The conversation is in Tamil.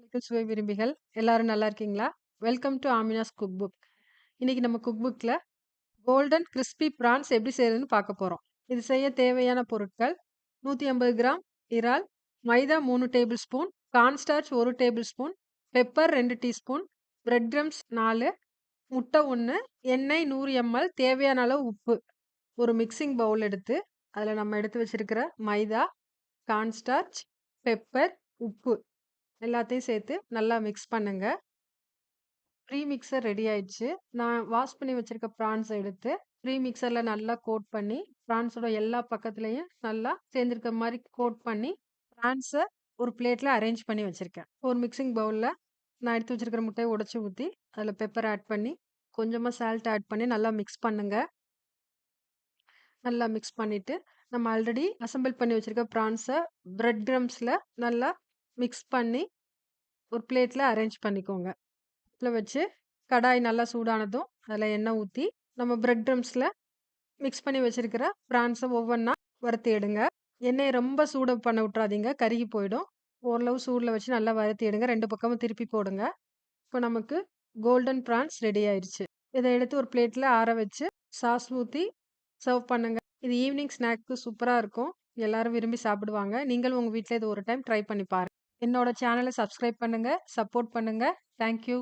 சமைக்கும் சுவை விரும்பிகள் எல்லாரும் நல்லா இருக்கீங்களா? Welcome to Aamina's cook book. இன்னைக்கு நம்ம குக் புக்ல கோல்டன் கிறிஸ்பி பிரான்ஸ் எப்படி செய்யறதுன்னு பார்க்க போறோம். இது செய்ய தேவையான பொருட்கள் 150 கிராம் இறால், மைதா 3 table spoon, cornstarch 1 table spoon, pepper 2 teaspoon, bread crumbs 4, முட்டை 1, எண்ணெய் 100 எம்எல், தேவையான அளவு உப்பு. ஒரு மிக்சிங் பவுல் எடுத்து அதில் நம்ம எடுத்து வச்சிருக்கிற மைதா, கார்ன்ஸ்டார்ச், பெப்பர், உப்பு எல்லாத்தையும் சேர்த்து நல்லா மிக்ஸ் பண்ணுங்க. ப்ரீ மிக்ஸர் ரெடி ஆயிடுச்சு. நான் வாஷ் பண்ணி வச்சிருக்க ப்ரான்ஸ எடுத்து ப்ரீ மிக்ஸர்ல நல்லா கோட் பண்ணி, ப்ரான்ஸோட எல்லா பக்கத்துலயும் நல்லா சேர்ந்திருக்க மாரி கோட் பண்ணி, ப்ரான்ஸ ஒரு பிளேட்ல அரேஞ்ச் பண்ணி வச்சிருக்கேன். ஒரு மிக்ஸிங் பவுல்ல நான் எடுத்து வச்சிருக்கிற முட்டைய உடைச்சு ஊத்தி, அதில பெப்பர் ஆட் பண்ணி, கொஞ்சமா சால்ட் ஆட் பண்ணி நல்லா மிக்ஸ் பண்ணுங்க. நல்லா மிக்ஸ் பண்ணிட்டு, நம்ம ஆல்ரெடி அசெம்பிள் பண்ணி வச்சிருக்க ப்ரான்ஸ பிரெட் கிரம்ஸ்ல நல்லா மிக்ஸ் பண்ணி, ஒரு பிளேட்ல அரேஞ்ச் பண்ணிக்கோங்க. அடுப்புல வச்சு கடாய் நல்லா சூடானதும் அதில் எண்ணெய் ஊற்றி நம்ம பிரெட் க்ரம்ஸில் மிக்ஸ் பண்ணி வச்சிருக்கிற ப்ரான்ஸை ஒவ்வொன்றா வறுத்து எடுங்க. எண்ணெயை ரொம்ப சூடு பண்ண விட்றாதீங்க, கருகி போயிடும். ஓரளவு சூடில் வச்சு நல்லா வறுத்து எடுங்க. 2 பக்கமும் திருப்பி போடுங்க. இப்போ நமக்கு கோல்டன் ப்ரான்ஸ் ரெடி ஆயிடுச்சு. இதை எடுத்து ஒரு பிளேட்டில் ஆற வச்சு சாஸ் ஊற்றி சர்வ் பண்ணுங்க. இது ஈவினிங் ஸ்நாக்கு சூப்பராக இருக்கும். எல்லாரும் விரும்பி சாப்பிடுவாங்க. நீங்களும் உங்கள் வீட்டில் இது ஒரு டைம் ட்ரை பண்ணி பாருங்க. என்னோட சேனலை சப்ஸ்கிரைப் பண்ணுங்க, சப்போர்ட் பண்ணுங்க. தேங்க்யூ.